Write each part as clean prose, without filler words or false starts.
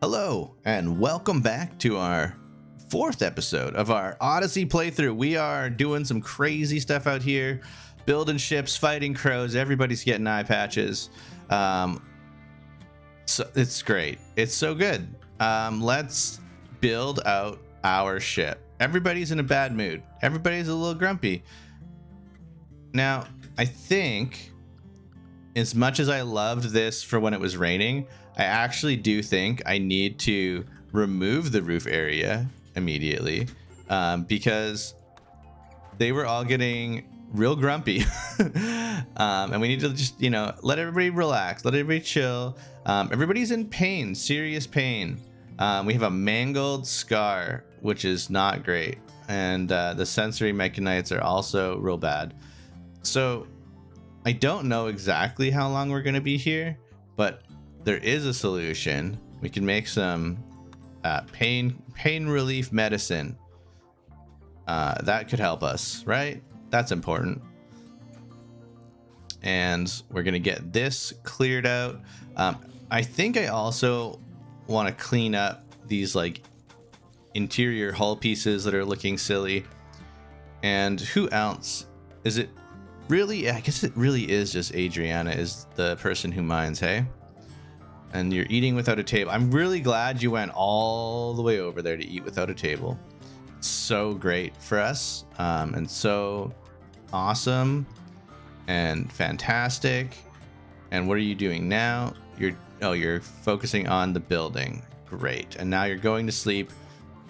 Hello, and welcome back to our fourth episode of our Odyssey playthrough. We are doing some crazy stuff out here, building ships, fighting crows. Everybody's getting eye patches. So it's great. It's so good. Let's build out our ship. Everybody's in a bad mood. Everybody's a little grumpy. Now, I think, as much as I loved this for when it was raining, I actually do think I need to remove the roof area immediately because they were all getting real grumpy. And we need to just, let everybody relax, let everybody chill. Everybody's in pain, serious pain. We have a mangled scar, which is not great. And the sensory mechanites are also real bad. So I don't know exactly how long we're going to be here, but there is a solution. We can make some pain relief medicine. That could help us, right? That's important. And we're going to get this cleared out. I think I also want to clean up these like interior hull pieces that are looking silly. And who else? Is it really? I guess it really is just Adriana is the person who mines, hey? And you're eating without a table. I'm really glad you went all the way over there to eat without a table. It's so great for us, and so awesome and fantastic. And what are you doing now? You're focusing on the building. Great. And now you're going to sleep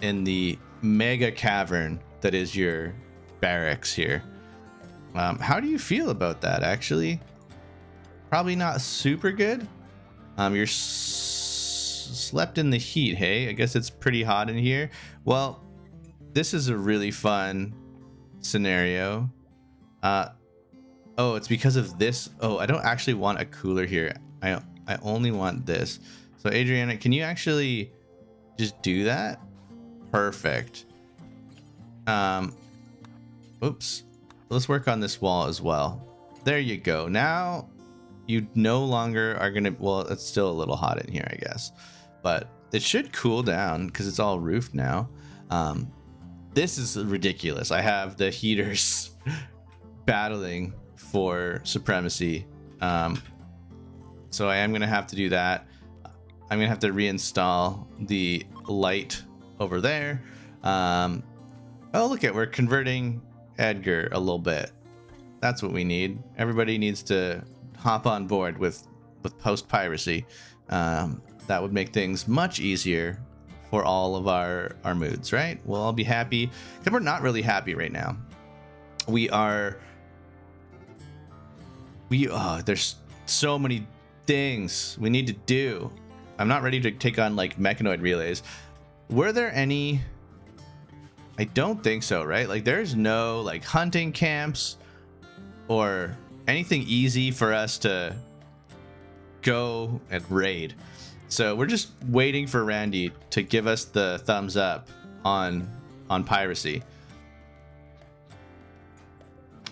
in the mega cavern that is your barracks here. How do you feel about that, actually? Probably not super good. You're slept in the heat, hey? I guess it's pretty hot in here. Well, this is a really fun scenario. Oh, it's because of this. Oh, I don't actually want a cooler here. I only want this. So, Adriana, can you actually just do that? Perfect. Oops. Let's work on this wall as well. There you go. Now you no longer are gonna, well, it's still a little hot in here, I guess, but it should cool down because it's all roofed now. This is ridiculous. I have the heaters battling for supremacy. So I am gonna have to do that. I'm gonna have to reinstall the light over there. Oh, look at, we're converting Edgar a little bit. That's what we need. Everybody needs to hop on board with post piracy. That would make things much easier for all of our moods, right? We'll all be happy, because we're not really happy right now. There's so many things we need to do. I'm not ready to take on like mechanoid relays. Were there any? I don't think so, right? Like there's no like hunting camps or anything easy for us to go and raid. So we're just waiting for Randy to give us the thumbs up on piracy.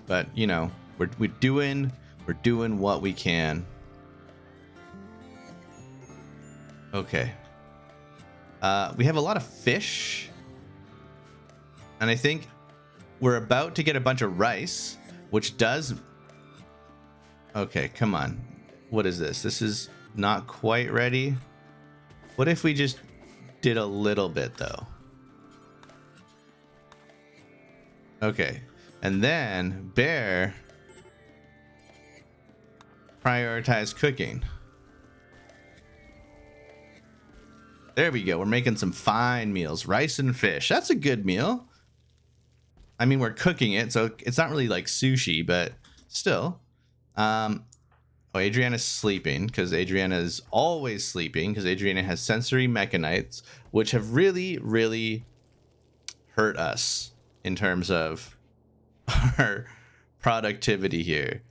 But we're doing what we can. Okay. We have a lot of fish. And I think we're about to get a bunch of rice, which does... Okay, come on. What is this? This is not quite ready. What if we just did a little bit, though? Okay. And then Bear prioritize cooking. There we go. We're making some fine meals. Rice and fish. That's a good meal. I mean, we're cooking it, so it's not really like sushi, but still. Adriana's sleeping because Adriana is always sleeping because Adriana has sensory mechanites, which have really, really hurt us in terms of our productivity here.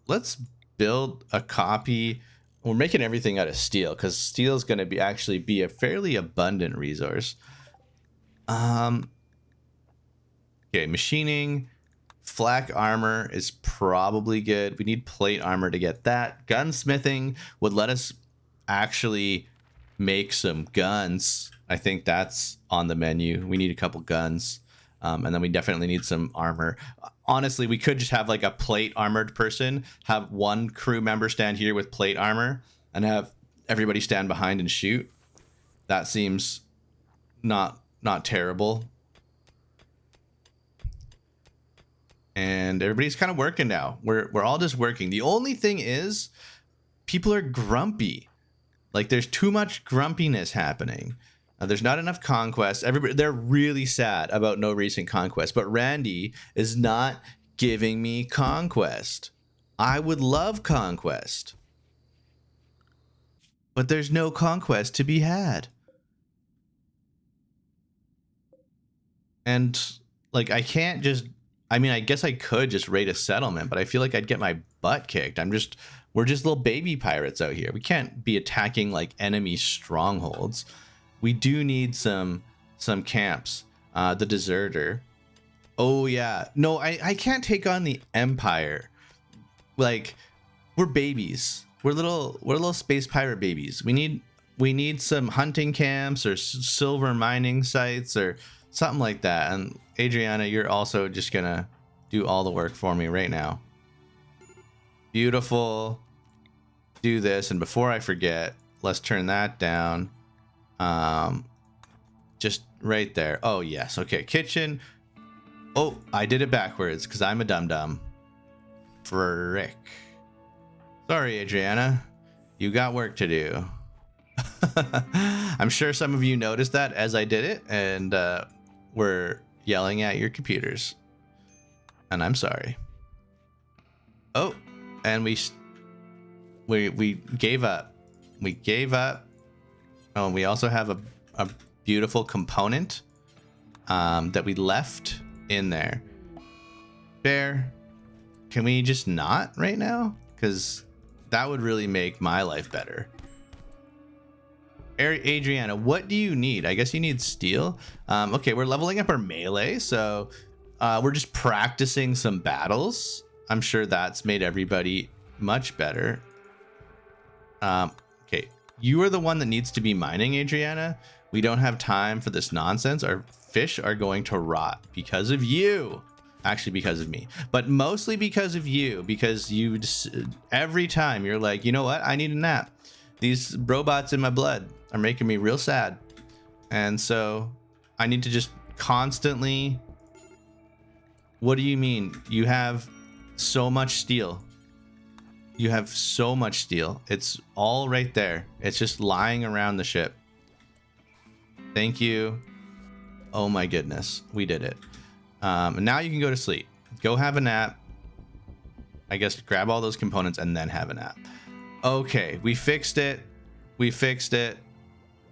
Let's build a copy. We're making everything out of steel because steel is going to actually be a fairly abundant resource. Okay, machining. Flak armor is probably good. We need plate armor to get that. Gunsmithing would let us actually make some guns. I think that's on the menu. We need a couple guns. And then we definitely need some armor. Honestly, we could just have like a plate armored person, have one crew member stand here with plate armor, and have everybody stand behind and shoot. That seems not terrible. And everybody's kind of working now. We're all just working. The only thing is, people are grumpy. Like, there's too much grumpiness happening. There's not enough conquest. They're really sad about no recent conquest. But Randy is not giving me conquest. I would love conquest, but there's no conquest to be had. And like, I can't just, I mean, I guess I could just raid a settlement, but I feel like I'd get my butt kicked. We're just little baby pirates out here. We can't be attacking like enemy strongholds. We do need some camps. The deserter. Oh yeah. No, I can't take on the Empire. Like, we're babies. We're little space pirate babies. We need some hunting camps or silver mining sites or something like that. And Adriana, you're also just gonna do all the work for me right now. Beautiful. Do this, and before I forget, let's turn that down. Just right there. Oh yes. Okay, kitchen. Oh, I did it backwards because I'm a dum-dum. Frick. Sorry, Adriana. You got work to do. I'm sure some of you noticed that as I did it, and were yelling at your computers. And I'm sorry. Oh, and we gave up. We gave up. Oh, and we also have a beautiful component that we left in there. Bear, can we just not right now? Because that would really make my life better. Adriana, what do you need? I guess you need steel. Okay, we're leveling up our melee, so we're just practicing some battles. I'm sure that's made everybody much better. Okay, you are the one that needs to be mining, Adriana. We don't have time for this nonsense. Our fish are going to rot because of you. Actually, because of me, but mostly because of you, because you just, every time you're like, you know what? I need a nap. These robots in my blood are making me real sad. And so I need to just constantly. What do you mean? You have so much steel. You have so much steel. It's all right there. It's just lying around the ship. Thank you. Oh my goodness. We did it. And now you can go to sleep. Go have a nap. I guess grab all those components and then have a nap. Okay, we fixed it. We fixed it.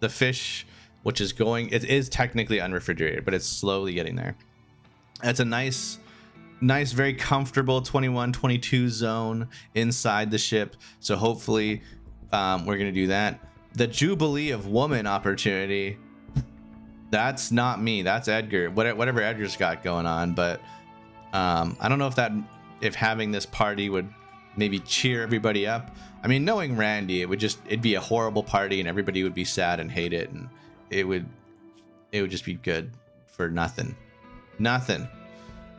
The fish, which is going, it is technically unrefrigerated, but it's slowly getting there. It's a nice, very comfortable 21, 22 zone inside the ship. So hopefully we're going to do that. The Jubilee of Woman opportunity. That's not me. That's Edgar. Whatever Edgar's got going on. But I don't know if having this party would maybe cheer everybody up. I mean, knowing Randy, it'd be a horrible party and everybody would be sad and hate it, and it would just be good for nothing. Nothing.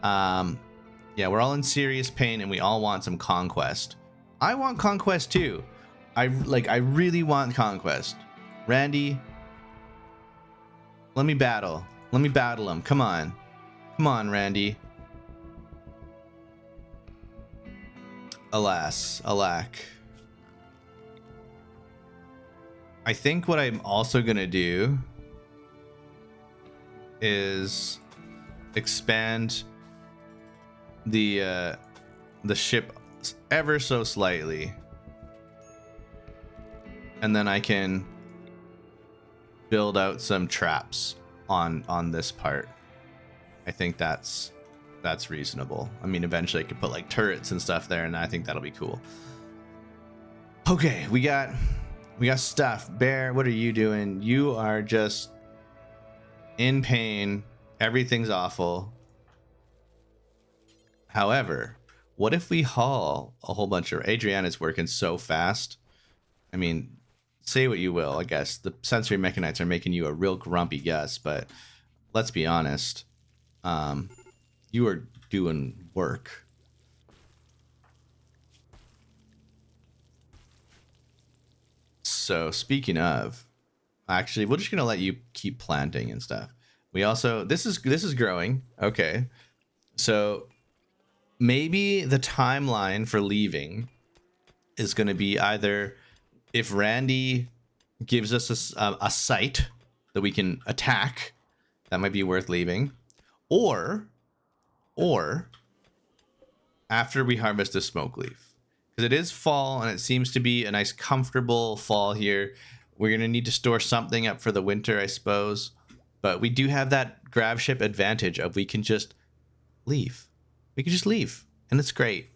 Yeah, we're all in serious pain and we all want some conquest. I want conquest too. I really want conquest. Randy, let me battle. Let me battle him. Come on. Come on, Randy. Alas, alack. I think what I'm also gonna do is expand the ship ever so slightly, and then I can build out some traps on this part. I think that's reasonable. I mean, eventually I could put like turrets and stuff there, and I think that'll be cool. Okay, we got stuff. Bear, what are you doing? You are just in pain. Everything's awful. However, what if we haul a whole bunch of... Adriana's working so fast. I mean, say what you will, I guess. The sensory mechanites are making you a real grumpy Gus, but let's be honest. You are doing work. So speaking of, actually, we're just gonna let you keep planting and stuff. We also this is growing. Okay, so maybe the timeline for leaving is going to be either if Randy gives us a site that we can attack, that might be worth leaving, or after we harvest a smoke leaf, because it is fall and it seems to be a nice comfortable fall here. We're going to need to store something up for the winter, I suppose, but we do have that grab ship advantage of we can just leave. We can just leave, and it's great.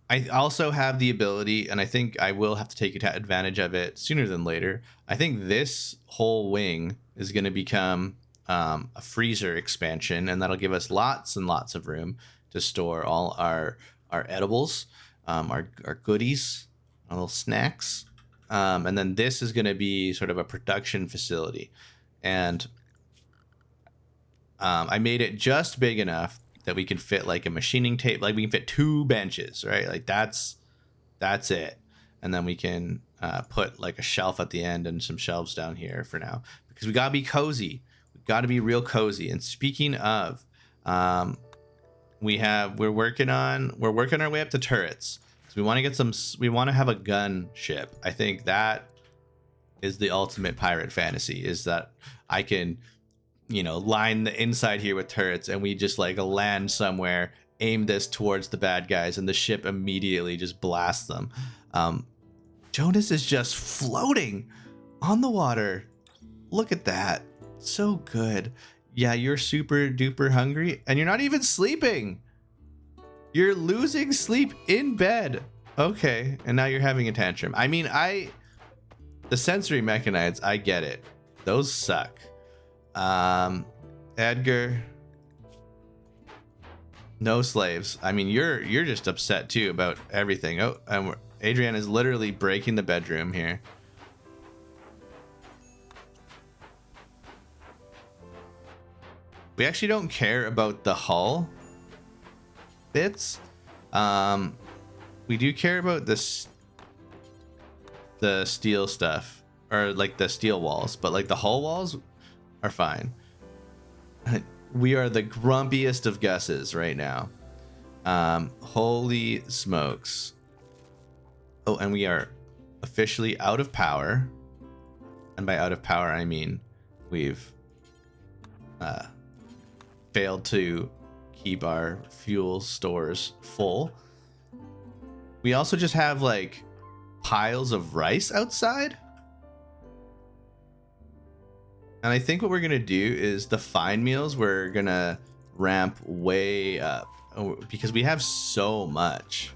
I also have the ability, and I think I will have to take advantage of it sooner than later. I think this whole wing is going to become a freezer expansion, and that'll give us lots and lots of room to store all our edibles, our goodies, our little snacks. And then this is going to be sort of a production facility. And I made it just big enough that we can fit like a machining tape, like we can fit 2 benches, right? Like that's it. And then we can put like a shelf at the end and some shelves down here for now, because we gotta be cozy. We gotta be real cozy. And speaking of, we're working our way up to turrets. So we want to get we want to have a gun ship. I think that is the ultimate pirate fantasy, is that I can, line the inside here with turrets, and we just like land somewhere, aim this towards the bad guys, and the ship immediately just blasts them. Jonas is just floating on the water. Look at that. So good. Yeah, you're super duper hungry, and you're not even sleeping. You're losing sleep in bed. Okay, and now you're having a tantrum. I mean, the sensory mechanites, I get it. Those suck. Edgar, no slaves. I mean, you're just upset too about everything. Oh, and Adrienne is literally breaking the bedroom here. We actually don't care about the hull bits. We do care about the steel stuff, or like the steel walls, but like the hull walls are fine. We are the grumpiest of Gus's right now. Holy smokes. Oh, and we are officially out of power. And by out of power, I mean we've failed to keep our fuel stores full. We also just have like piles of rice outside. And I think what we're going to do is the fine meals, we're going to ramp way up, because we have so much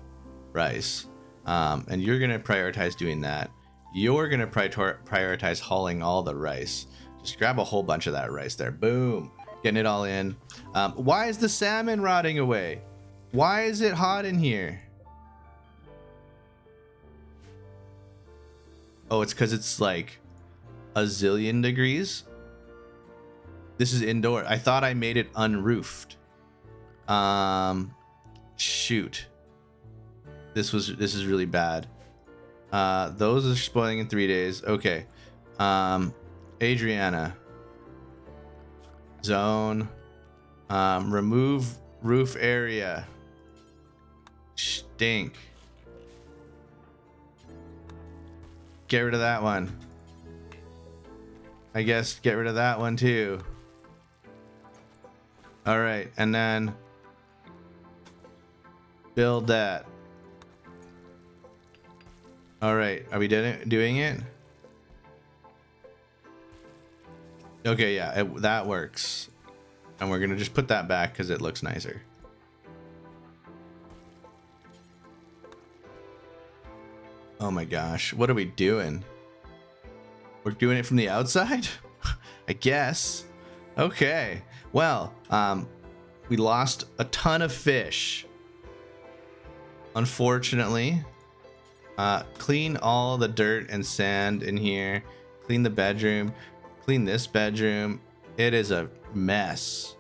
rice. And you're going to prioritize doing that. You're going to prioritize hauling all the rice. Just grab a whole bunch of that rice there. Boom. Getting it all in. Why is the salmon rotting away? Why is it hot in here? Oh, it's because it's like a zillion degrees. This is indoor. I thought I made it unroofed. Shoot. This is really bad. Those are spoiling in 3 days. Okay. Adriana. Zone. Remove roof area. Stink. Get rid of that one. I guess get rid of that one too. All right, and then build that. All right, are we doing it? Okay, yeah, that works. And we're gonna just put that back because it looks nicer. Oh my gosh, what are we doing? We're doing it from the outside? I guess. Okay. Well, we lost a ton of fish, unfortunately. Clean all the dirt and sand in here. Clean the bedroom. Clean this bedroom. It is a mess.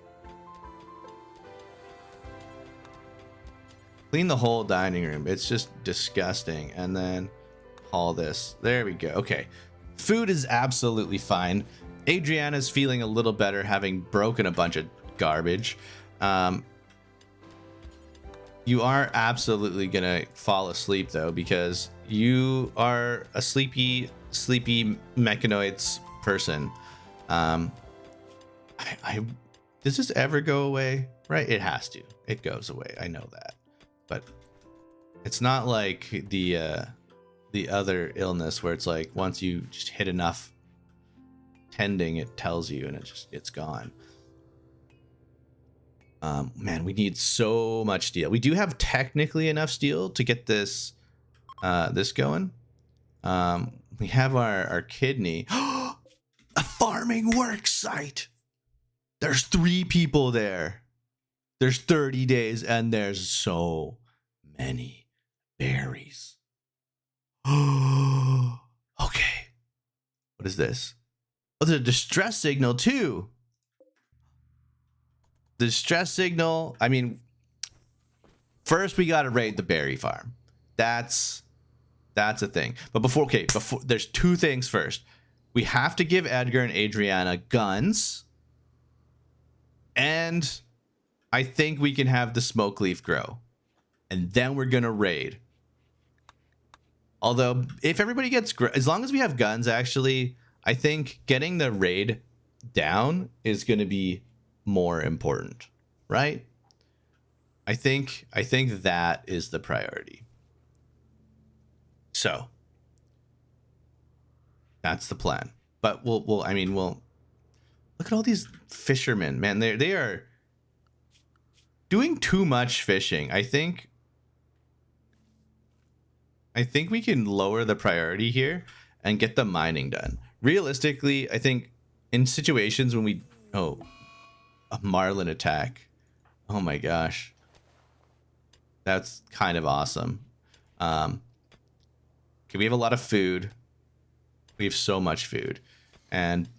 Clean the whole dining room. It's just disgusting. And then haul this. There we go. Okay. Food is absolutely fine. Adriana's feeling a little better having broken a bunch of garbage. You are absolutely gonna fall asleep though, because you are a sleepy mechanoids person. Does this ever go away? Right? It has to. It goes away. I know that. But it's not like the other illness where it's like once you just hit enough tending, it tells you and it's gone. Man, we need so much steel. We do have technically enough steel to get this going. We have our kidney. A farming work site. There's 3 people there. There's 30 days and there's so many berries. Okay. What is this? Oh, there's a distress signal too. The distress signal. I mean, first we got to raid the berry farm. That's a thing. But before there's 2 things first. We have to give Edgar and Adriana guns. And I think we can have the smoke leaf grow. And then we're going to raid. Although if everybody gets, as long as we have guns, actually, I think getting the raid down is going to be more important, right? I think that is the priority. So that's the plan. But we'll look at all these fishermen, man. They are doing too much fishing. I think we can lower the priority here and get the mining done. Realistically, I think in situations when a marlin attack. Oh my gosh. That's kind of awesome. Okay, we have a lot of food. We have so much food. And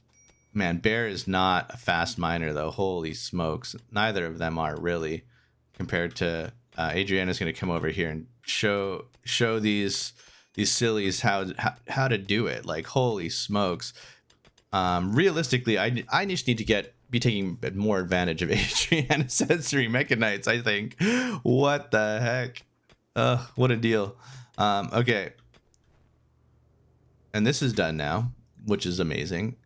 man, Bear is not a fast miner though. Holy smokes. Neither of them are really, compared to Adriana's going to come over here and show these sillies how to do it. Like, holy smokes. Realistically, I just need to be taking more advantage of Adriana's sensory mechanites, I think. What the heck? What a deal. Okay. And this is done now, which is amazing.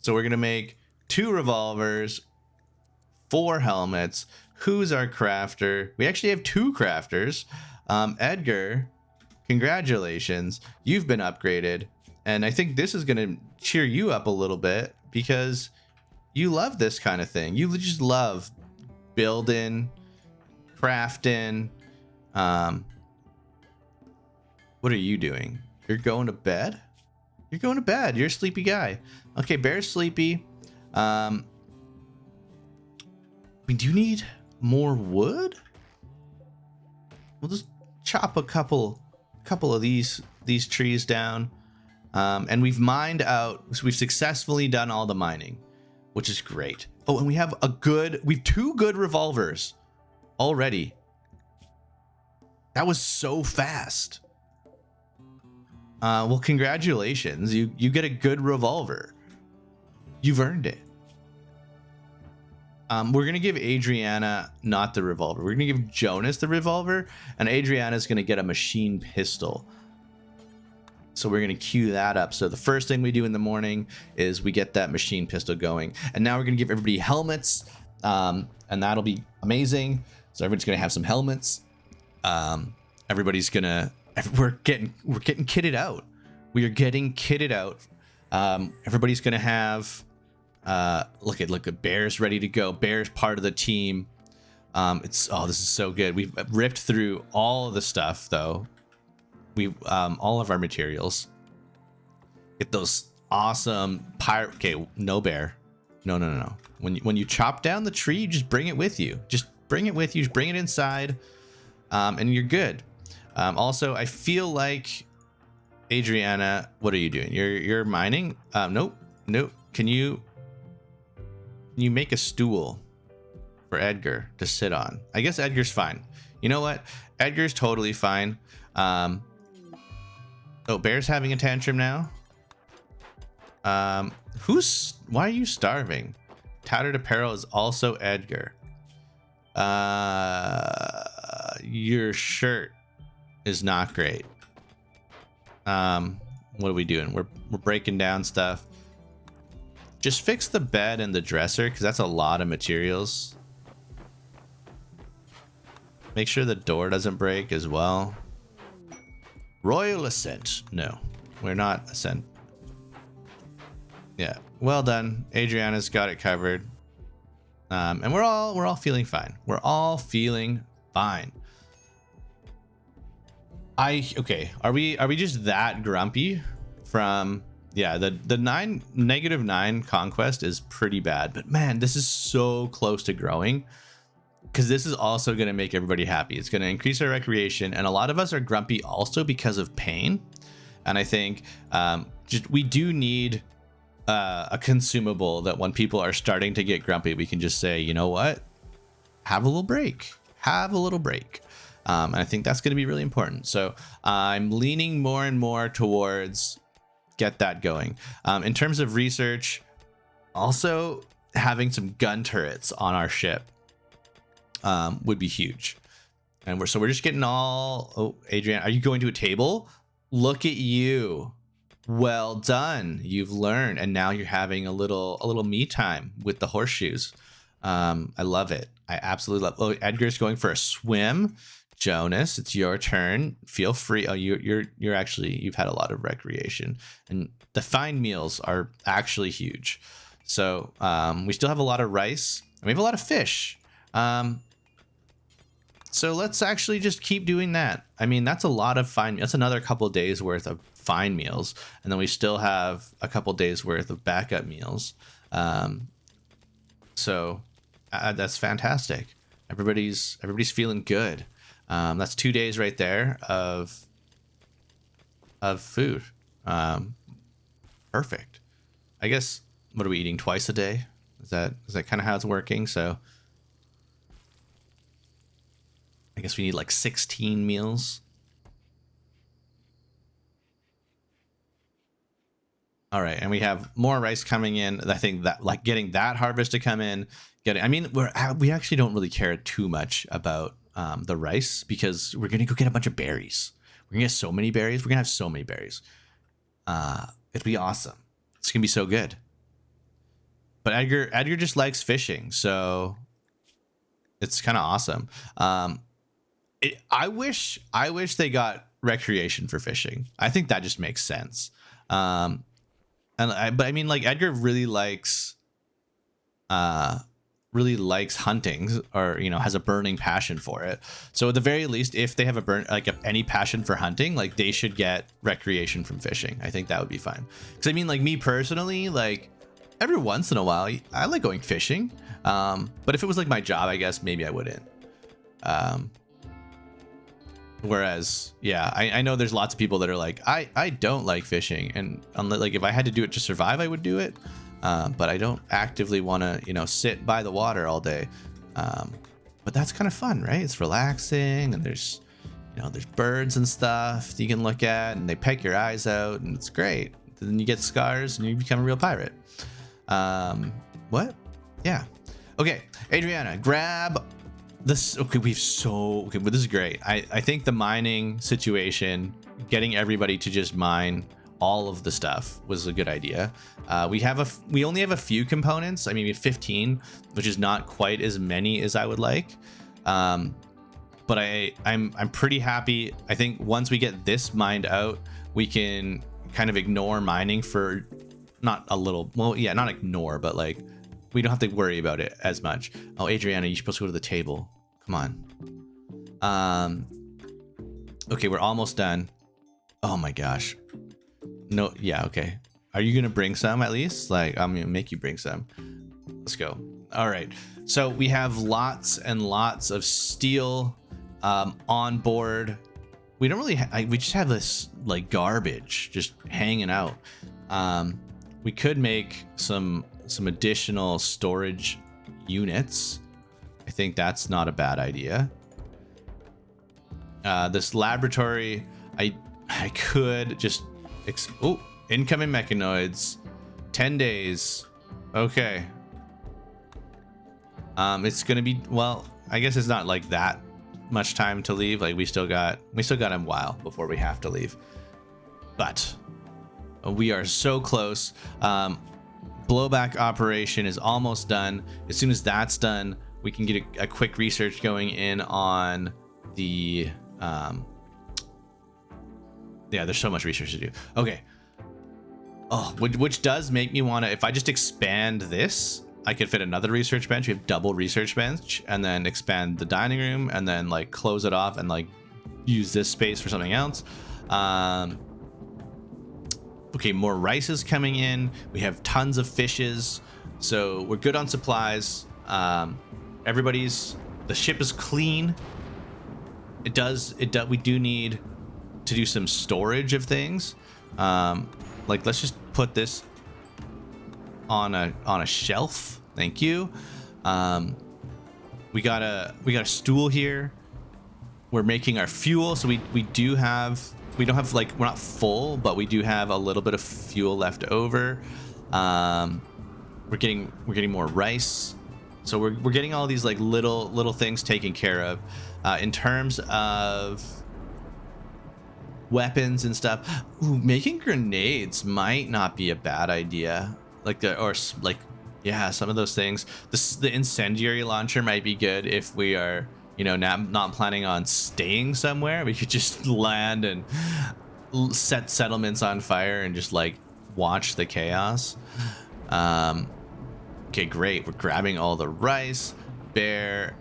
So we're going to make 2 revolvers, 4 helmets. Who's our crafter? We actually have 2 crafters. Edgar, congratulations. You've been upgraded. And I think this is going to cheer you up a little bit because you love this kind of thing. You just love building, crafting. What are you doing? You're going to bed? You're going to bed. You're a sleepy guy. Okay, Bear's sleepy. We do need more wood. We'll just chop a couple of these trees down. And we've mined out. So we've successfully done all the mining, which is great. Oh, and we have 2 good revolvers already. That was so fast. Well, congratulations. You get a good revolver. You've earned it. We're going to give Adriana not the revolver. We're going to give Jonas the revolver, and Adriana's going to get a machine pistol. So we're going to queue that up. So the first thing we do in the morning is we get that machine pistol going. And now we're going to give everybody helmets, and that'll be amazing. So everybody's going to have some helmets. Everybody's going to... We're getting kitted out. We are getting kitted out. Everybody's gonna have look at Bear's ready to go. Bear's part of the team. This is so good. We've ripped through all of the stuff though. We all of our materials. Get those awesome pirate. Okay, no Bear. No. When you chop down the tree, you just bring it with you. Just bring it with you. Just bring it inside, and you're good. Also, I feel like Adriana, what are you doing? You're mining? Nope. Can you make a stool for Edgar to sit on? I guess Edgar's fine. You know what? Edgar's totally fine. Oh, Bear's having a tantrum now. Why are you starving? Tattered apparel is also Edgar. Your shirt is not great. What are we doing? We're breaking down stuff. Just fix the bed and the dresser, because that's a lot of materials. Make sure the door doesn't break as well. Royal Ascent. No, we're not Ascent. Yeah, well done. Adriana's got it covered. And we're all feeling fine. We're all feeling fine. Okay, are we just that grumpy from... Yeah, the -9 conquest is pretty bad, but man, this is so close to growing, because this is also going to make everybody happy. It's going to increase our recreation, and a lot of us are grumpy also because of pain. And I think we do need a consumable that when people are starting to get grumpy, we can just say, you know what, have a little break. And I think that's going to be really important. So I'm leaning more and more towards get that going. In terms of research, also having some gun turrets on our ship would be huge. And we're just getting all... Oh, Adrian, are you going to a table? Look at you. Well done. You've learned, and now you're having a little me time with the horseshoes. I love it. I absolutely love... Oh, Edgar's going for a swim. Jonas, it's your turn. Feel free. Oh, you're actually, you've had a lot of recreation, and the fine meals are actually huge. So we still have a lot of rice, and we have a lot of fish. So let's actually just keep doing that. I mean, that's a lot of fine. That's another couple of days worth of fine meals, and then we still have a couple days worth of backup meals. So that's fantastic. Everybody's feeling good. That's 2 days right there of food. Perfect. I guess, what are we eating, twice a day? Is that kind of how it's working? So I guess we need like 16 meals. All right, and we have more rice coming in. I think that, like, getting that harvest to come in, I mean, we actually don't really care too much about the rice, because we're gonna go get a bunch of berries. We're gonna get so many berries. We're gonna have so many berries. It'll be awesome. It's gonna be so good. But Edgar just likes fishing, so it's kind of awesome. I wish they got recreation for fishing. I think that just makes sense. But I mean, like, Edgar really likes hunting, or, you know, has a burning passion for it. So at the very least, if they have any passion for hunting, like, they should get recreation from fishing. I think that would be fine. Because I mean, like, me personally, like, every once in a while, I like going fishing. But if it was like my job, I guess maybe I wouldn't. Whereas, yeah, I know there's lots of people that are like, I don't like fishing, and like, if I had to do it to survive, I would do it. But I don't actively want to, you know, sit by the water all day. But that's kind of fun, right? It's relaxing, and there's birds and stuff that you can look at, and they peck your eyes out, and it's great. Then you get scars, and you become a real pirate. What? Yeah. Okay, Adriana, grab this. Okay, but this is great. I think the mining situation, getting everybody to just mine all of the stuff, was a good idea. We only have a few components. I mean, we have 15, which is not quite as many as I would like. But I'm pretty happy. I think once we get this mined out, we can kind of ignore mining for not ignore, but like, we don't have to worry about it as much. Oh, Adriana, you're supposed to go to the table. Come on. Okay, we're almost done. Oh my gosh. No, yeah, okay. Are you gonna bring some at least? Like, I'm gonna make you bring some. Let's go. All right. So we have lots and lots of steel on board. we don't really we just have this like garbage just hanging out. We could make some additional storage units. I think that's not a bad idea. This laboratory, I could just oh, incoming mechanoids, 10 days. Okay. It's gonna be, well, I guess it's not like that much time to leave. Like we still got a while before we have to leave, but we are so close. Blowback operation is almost done. As soon as that's done, we can get a quick research going in on the yeah, there's so much research to do. Okay. Oh, which does make me want to, if I just expand this, I could fit another research bench. We have double research bench, and then expand the dining room, and then like close it off and like use this space for something else. Okay, more rice is coming in. We have tons of fishes, so we're good on supplies. The ship is clean. We do need to do some storage of things. Like let's just put this on a shelf. Thank you. We got a stool here. We're making our fuel, so we don't have like, we're not full, but we do have a little bit of fuel left over. We're getting more rice, so we're getting all these like little things taken care of. In terms of weapons and stuff, ooh, making grenades might not be a bad idea. Yeah, some of those things. The incendiary launcher might be good if we are, not planning on staying somewhere. We could just land and set settlements on fire and just like watch the chaos. Okay, great. We're grabbing all the rice. Bear.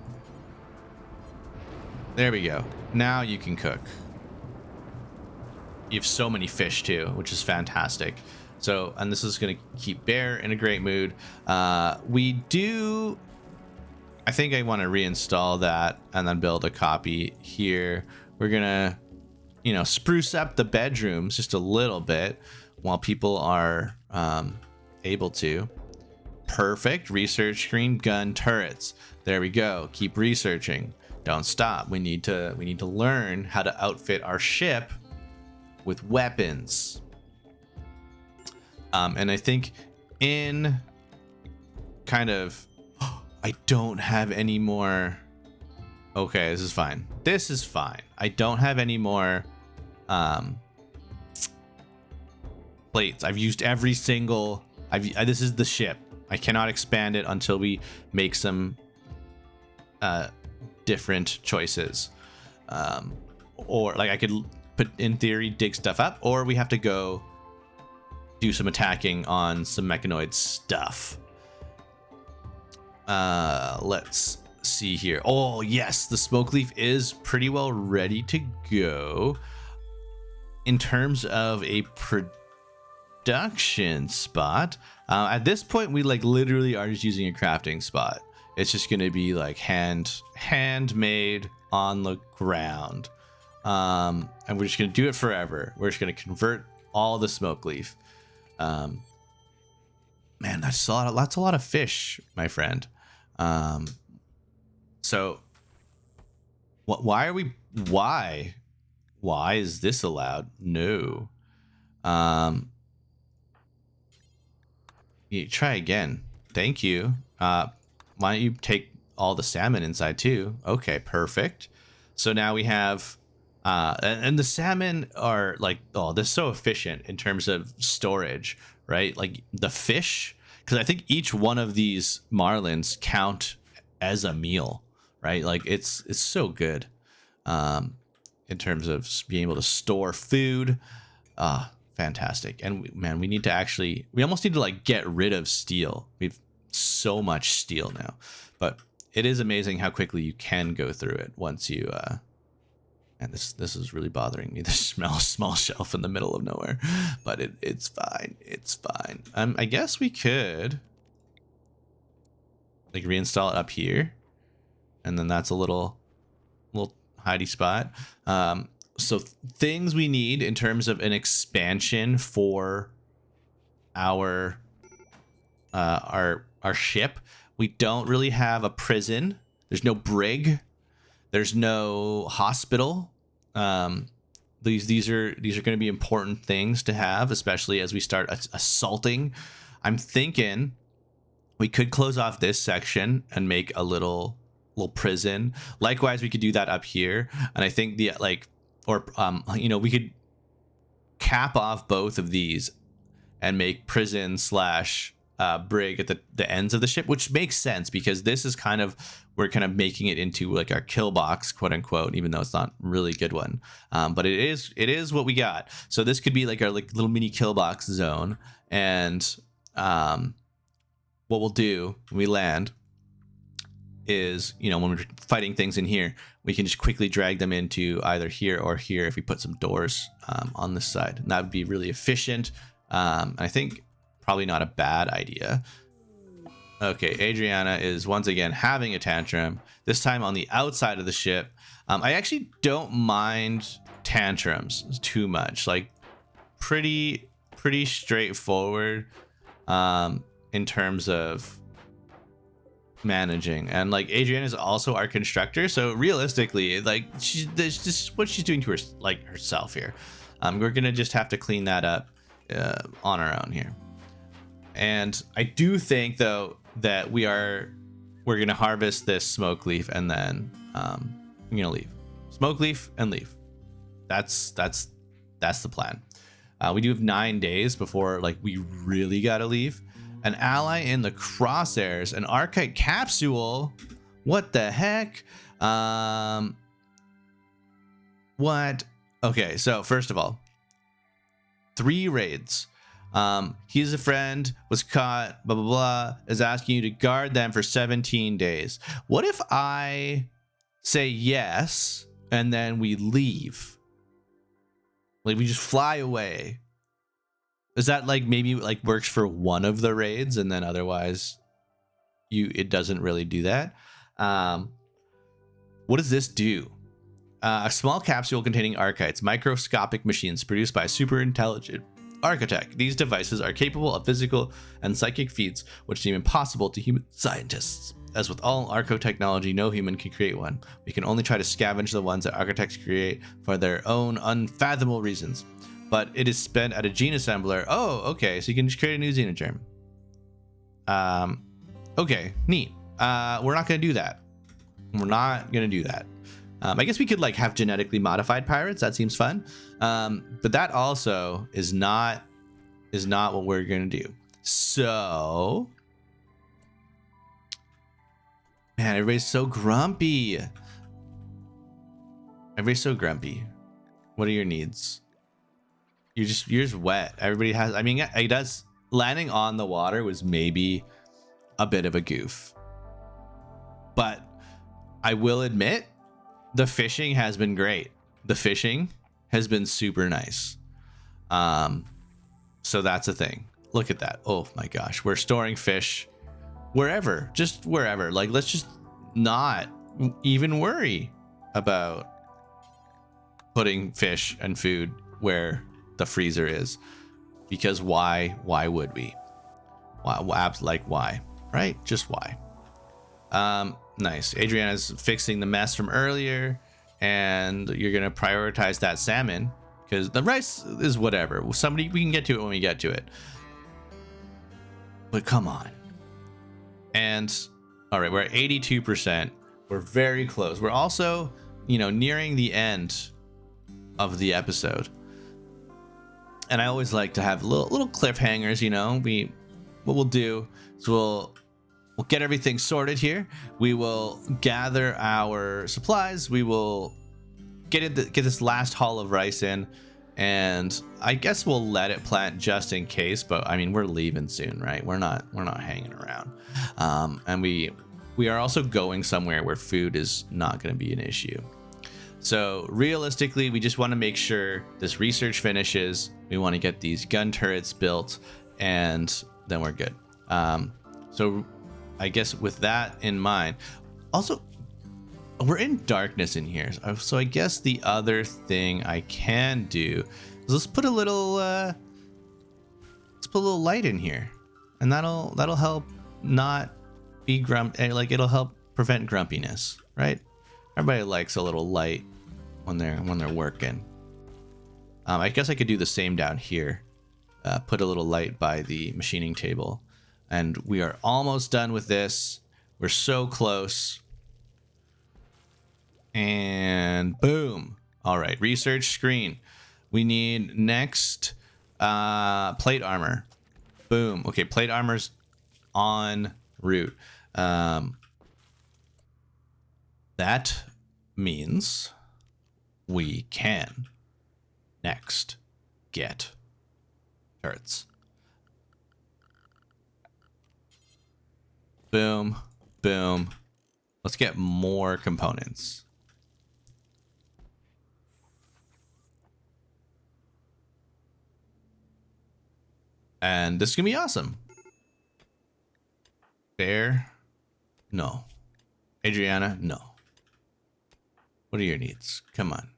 There we go. Now you can cook. You have so many fish too, which is fantastic. So, and this is going to keep Bear in a great mood. I think I want to reinstall that and then build a copy here. We're going to, spruce up the bedrooms just a little bit while people are able to. Perfect. Research screen, gun turrets. There we go. Keep researching. Don't stop. We need to learn how to outfit our ship with weapons. And I think in kind of, I don't have any more. Okay, this is fine. This is fine. I don't have any more plates. I've used every single. This is the ship. I cannot expand it until we make some different choices. Or like I could put, in theory, dig stuff up, or we have to go do some attacking on some mechanoid stuff. Let's see here. Oh yes, the smoke leaf is pretty well ready to go. In terms of a production spot, at this point we like literally are just using a crafting spot. It's just gonna be like handmade on the ground, and we're just gonna do it forever. We're just gonna convert all the smoke leaf. Man, that's a lot of fish, my friend. So why is this allowed? No. You try again. Thank you. Why don't you take all the salmon inside too? Okay, perfect. So now we have and the salmon are like, oh, they're so efficient in terms of storage, right? Like the fish, because I think each one of these marlins count as a meal, right? Like it's so good in terms of being able to store food. Fantastic. And man, we almost need to like get rid of steel. We've so much steel now, but it is amazing how quickly you can go through it once you and this is really bothering me, the small shelf in the middle of nowhere, but it's fine. It's fine. I guess we could like reinstall it up here, and then that's a little hidey spot. So things we need in terms of an expansion for our ship. We don't really have a prison. There's no brig. There's no hospital. These are going to be important things to have, especially as we start assaulting. I'm thinking we could close off this section and make a little prison. Likewise, we could do that up here, and I think we could cap off both of these and make prison slash brig at the ends of the ship, which makes sense because this is we're kind of making it into like our kill box, quote unquote, even though it's not really a good one. But it is what we got. So this could be like our little mini kill box zone. And what we'll do when we land is, when we're fighting things in here, we can just quickly drag them into either here or here if we put some doors on this side. And that would be really efficient. I think probably not a bad idea. Okay, Adriana is once again having a tantrum, this time on the outside of the ship. I actually don't mind tantrums too much. Like pretty straightforward in terms of managing. And like Adriana is also our constructor, so realistically, like this is what she's doing to herself here. We're gonna just have to clean that up on our own here. And I do think though that we're gonna harvest this smoke leaf and then I'm gonna leave. Smoke leaf and leave. That's the plan. We do have 9 days before we really gotta leave. An ally in the crosshairs, an archite capsule. What the heck? What? Okay, so first of all, 3 raids. He's a friend, was caught, blah, blah, blah, is asking you to guard them for 17 days. What if I say yes, and then we leave? Like, we just fly away. Is that maybe works for one of the raids, and then otherwise it doesn't really do that? What does this do? A small capsule containing archites, microscopic machines produced by a super intelligent architect. These devices are capable of physical and psychic feats which seem impossible to human scientists. As with all arco technology, no human can create one. We can only try to scavenge the ones that architects create for their own unfathomable reasons. But it is spent at a gene assembler. Oh, okay, so you can just create a new xenogerm. Okay, neat. We're not going to do that. We're not going to do that. I guess we could have genetically modified pirates. That seems fun. But that also is not what we're going to do. So, man, everybody's so grumpy. Everybody's so grumpy. What are your needs? You're just wet. Everybody has, I mean, it does. Landing on the water was maybe a bit of a goof. But I will admit, the fishing has been great. The fishing has been super nice. So that's a thing. Look at that. Oh my gosh. We're storing fish wherever, just wherever. Let's just not even worry about putting fish and food where the freezer is, because why would we? Why, right? Just why? Nice. Adriana's fixing the mess from earlier, and you're gonna prioritize that salmon because the rice is whatever. We can get to it when we get to it. But come on. And all right, we're at 82%. We're very close. We're also, nearing the end of the episode. And I always like to have little cliffhangers, what we'll do is we'll get everything sorted here. We will gather our supplies. We will get this last haul of rice in, and I guess we'll let it plant just in case. But I mean, we're leaving soon, right? We're not hanging around. And we are also going somewhere where food is not going to be an issue. So realistically, we just want to make sure this research finishes. We want to get these gun turrets built, and then we're good. So I guess with that in mind, also, we're in darkness in here. So I guess the other thing I can do is let's put a little light in here, and that'll help not be like it'll help prevent grumpiness, right? Everybody likes a little light when they're working. I guess I could do the same down here. Put a little light by the machining table, and we are almost done with this. We're so close. And boom. All right, research screen. We need next plate armor. Boom. Okay, plate armor's en route. That means we can next get turrets. Boom, boom. Let's get more components. And this is gonna be awesome. Bear? No. Adriana? No. What are your needs? Come on.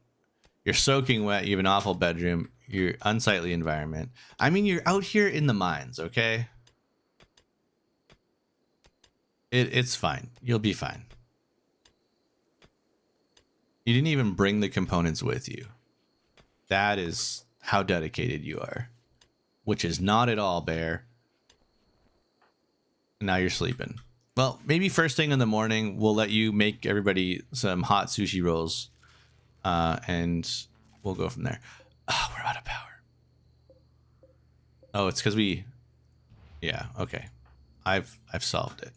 You're soaking wet. You have an awful bedroom. You're unsightly environment. I mean, you're out here in the mines, okay? It's fine. You'll be fine. You didn't even bring the components with you. That is how dedicated you are. Which is not at all, Bear. Now you're sleeping. Well, maybe first thing in the morning, we'll let you make everybody some hot sushi rolls. And we'll go from there. Oh, we're out of power. Oh, it's because we... Yeah, okay. I've solved it.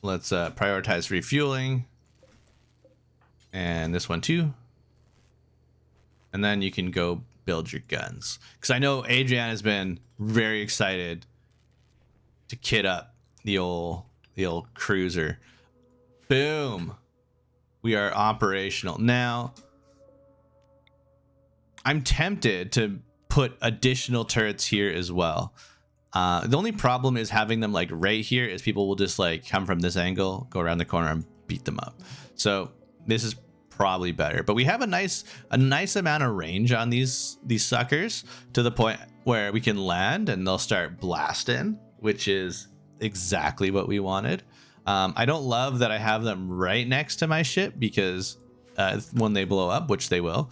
Let's prioritize refueling. And this one too. And then you can go build your guns. Because I know Adrian has been very excited to kit up the old cruiser. Boom. We are operational. Now, I'm tempted to put additional turrets here as well. The only problem is having them like right here is people will just like come from this angle, go around the corner and beat them up. So this is probably better, but we have a nice amount of range on these suckers to the point where we can land and they'll start blasting, which is exactly what we wanted. I don't love that I have them right next to my ship because when they blow up, which they will,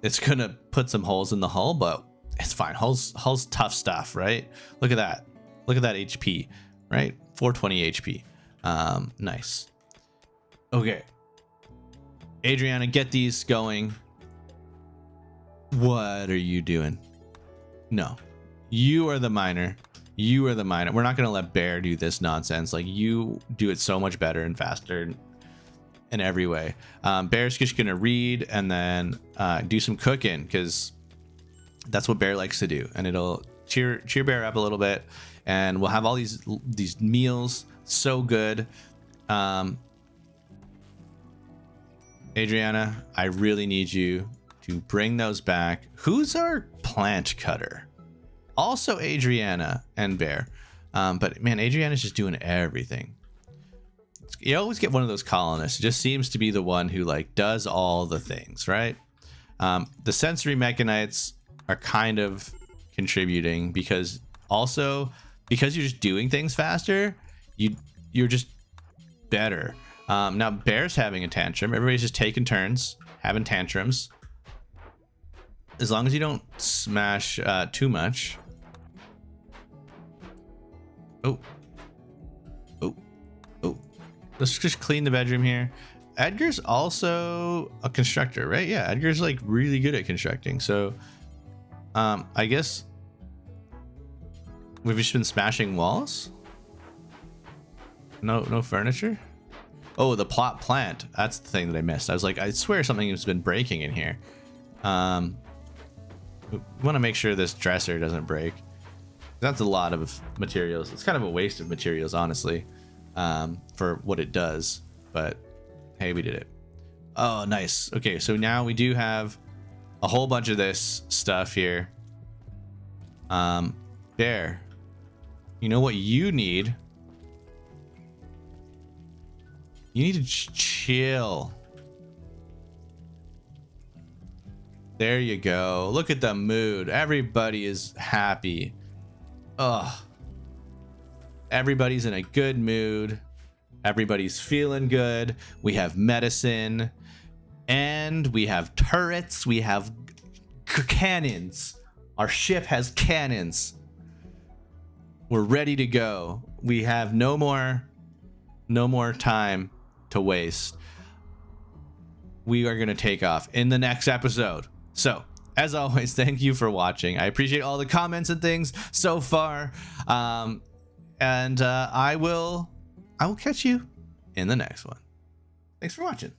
it's gonna put some holes in the hull, but it's fine. Hull's tough stuff, right? Look at that. Look at that HP, right? 420 HP. Nice. Okay. Adriana, get these going. What are you doing? No. You are the miner. You are the miner. We're not going to let Bear do this nonsense. Like, you do it so much better and faster in every way. Bear's just going to read and then do some cooking because that's what Bear likes to do. And it'll cheer Bear up a little bit. And we'll have all these meals. So good. Adriana, I really need you to bring those back. Who's our plant cutter? Also Adriana and Bear. But man, Adriana's just doing everything. You always get one of those colonists. It just seems to be the one who like does all the things, right? The sensory mechanites are kind of contributing because you're just doing things faster, you're just better. Now Bear's having a tantrum. Everybody's just taking turns having tantrums. As long as you don't smash too much. Oh. Let's just clean the bedroom here. Edgar's also a constructor, right? Yeah, Edgar's like really good at constructing. So I guess we've just been smashing walls. No furniture. Oh, the plot plant. That's the thing that I missed. I was like, I swear something has been breaking in here. We want to make sure this dresser doesn't break. That's a lot of materials. It's kind of a waste of materials, honestly, for what it does. But hey, we did it. Oh, nice. Okay, so now we do have a whole bunch of this stuff here. Bear, You know what you need? You need to chill. There you go. Look at the mood. Everybody is happy. Ugh. Everybody's in a good mood. Everybody's feeling good. We have medicine. And we have turrets. We have cannons. Our ship has cannons. We're ready to go. We have no more time to waste. We are going to take off in the next episode. So, as always, thank you for watching. I appreciate all the comments and things so far. I will catch you in the next one. Thanks for watching.